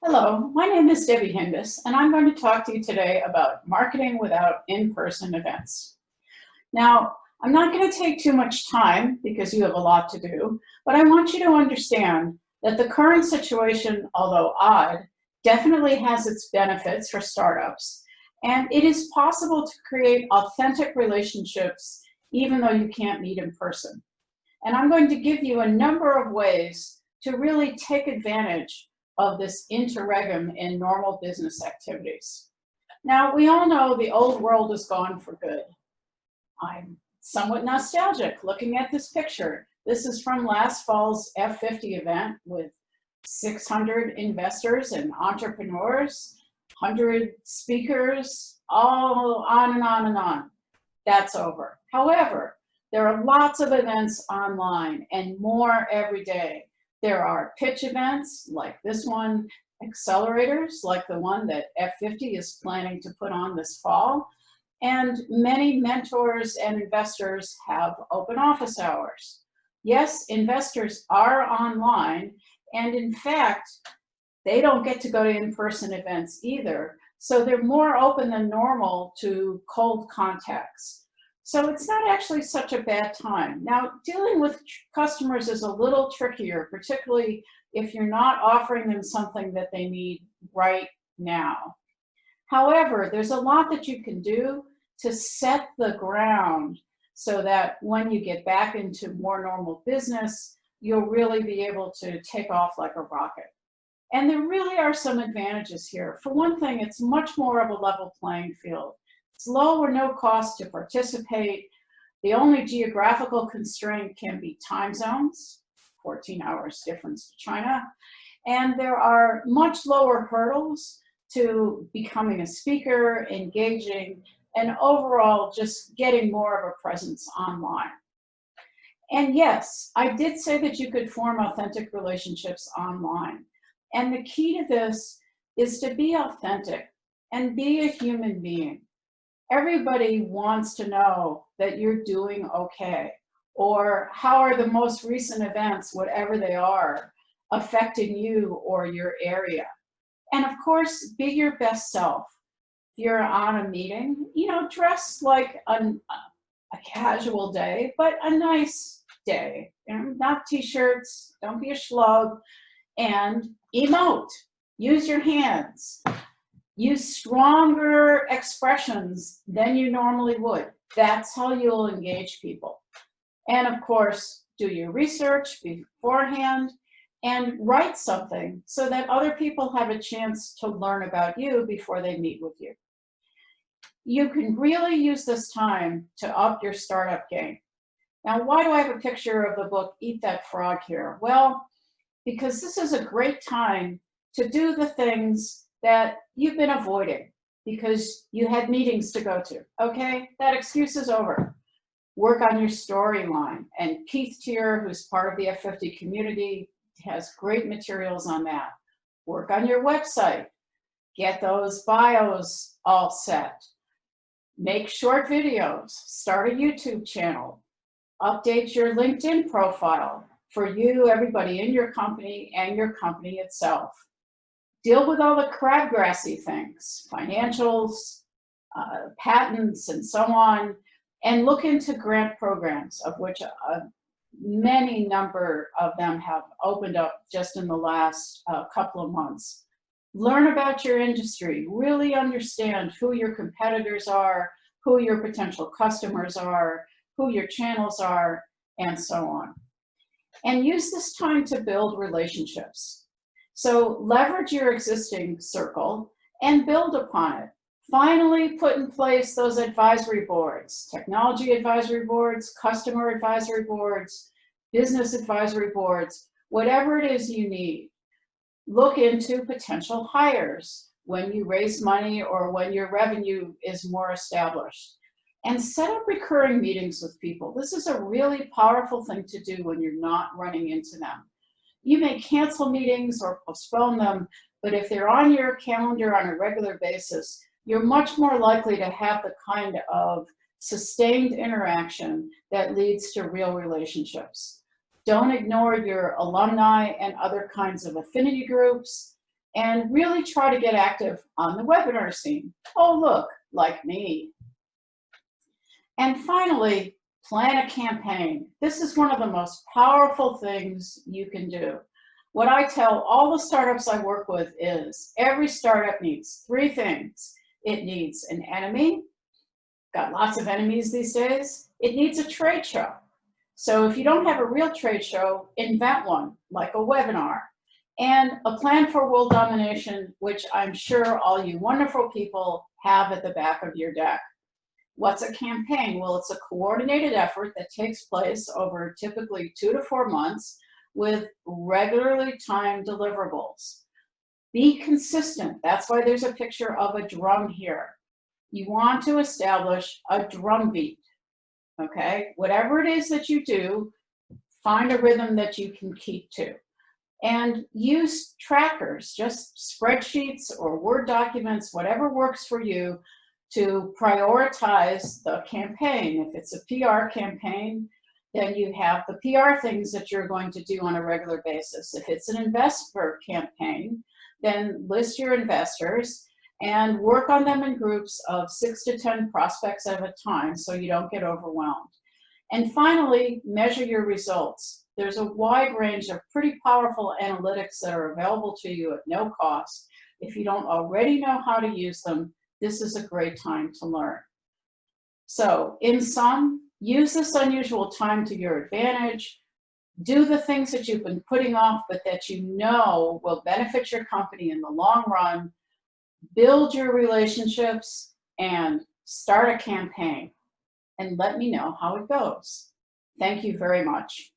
Hello, my name is Debbie Hindus, and I'm going to talk to you today about marketing without in-person events. Now, I'm not going to take too much time because you have a lot to do, but I want you to understand that the current situation, although odd, definitely has its benefits for startups, and it is possible to create authentic relationships even though you can't meet in person. And I'm going to give you a number of ways to really take advantage of this interregnum in normal business activities. Now, we all know the old world is gone for good. I'm somewhat nostalgic looking at this picture. This is from last fall's F50 event with 600 investors and entrepreneurs, 100 speakers, all on and on and on. That's over. However, there are lots of events online and more every day. There are pitch events like this one, accelerators like the one that F50 is planning to put on this fall, and many mentors and investors have open office hours. Yes, investors are online, and in fact, they don't get to go to in-person events either, so they're more open than normal to cold contacts. So it's not actually such a bad time. Now, dealing with customers is a little trickier, particularly if you're not offering them something that they need right now. However, there's a lot that you can do to set the ground so that when you get back into more normal business, you'll really be able to take off like a rocket. And there really are some advantages here. For one thing, it's much more of a level playing field. It's low or no cost to participate. The only geographical constraint can be time zones, 14 hours difference to China. And there are much lower hurdles to becoming a speaker, engaging, and overall just getting more of a presence online. And yes, I did say that you could form authentic relationships online. And the key to this is to be authentic and be a human being. Everybody wants to know that you're doing okay, or how are the most recent events, whatever they are, affecting you or your area. And of course, be your best self. If you're on a meeting, dress like a casual day, but a nice day. Not t-shirts, don't be a schlub, and emote. Use your hands. Use stronger expressions than you normally would. That's how you'll engage people. And of course, do your research beforehand and write something so that other people have a chance to learn about you before they meet with you. You can really use this time to up your startup game. Now, why do I have a picture of the book Eat That Frog here? Well, because this is a great time to do the things that you've been avoiding because you had meetings to go to, okay? That excuse is over. Work on your storyline. And Keith Tier, who's part of the F50 community, has great materials on that. Work on your website. Get those bios all set. Make short videos. Start a YouTube channel. Update your LinkedIn profile for you, everybody in your company, and your company itself. Deal with all the crabgrassy things, financials, patents, and so on, and look into grant programs, of which many number of them have opened up just in the last couple of months. Learn about your industry, really understand who your competitors are, who your potential customers are, who your channels are, and so on. And use this time to build relationships. So leverage your existing circle and build upon it. Finally, put in place those advisory boards, technology advisory boards, customer advisory boards, business advisory boards, whatever it is you need. Look into potential hires when you raise money or when your revenue is more established. And set up recurring meetings with people. This is a really powerful thing to do when you're not running into them. You may cancel meetings or postpone them, but if they're on your calendar on a regular basis, you're much more likely to have the kind of sustained interaction that leads to real relationships. Don't ignore your alumni and other kinds of affinity groups, and really try to get active on the webinar scene. Oh, look, like me. And finally, plan a campaign. This is one of the most powerful things you can do. What I tell all the startups I work with is every startup needs 3 things. It needs an enemy. Got lots of enemies these days. It needs a trade show. So if you don't have a real trade show, invent one, like a webinar. And a plan for world domination, which I'm sure all you wonderful people have at the back of your deck. What's a campaign? Well, it's a coordinated effort that takes place over typically 2 to 4 months with regularly timed deliverables. Be consistent. That's why there's a picture of a drum here. You want to establish a drum beat, okay? Whatever it is that you do, find a rhythm that you can keep to. And use trackers, just spreadsheets or Word documents, whatever works for you, to prioritize the campaign. If it's a PR campaign, then you have the PR things that you're going to do on a regular basis. If it's an investor campaign, then list your investors and work on them in groups of 6 to 10 prospects at a time so you don't get overwhelmed. And finally, measure your results. There's a wide range of pretty powerful analytics that are available to you at no cost. If you don't already know how to use them, this is a great time to learn. So in sum, use this unusual time to your advantage. Do the things that you've been putting off, but that you know will benefit your company in the long run. Build your relationships and start a campaign. And let me know how it goes. Thank you very much.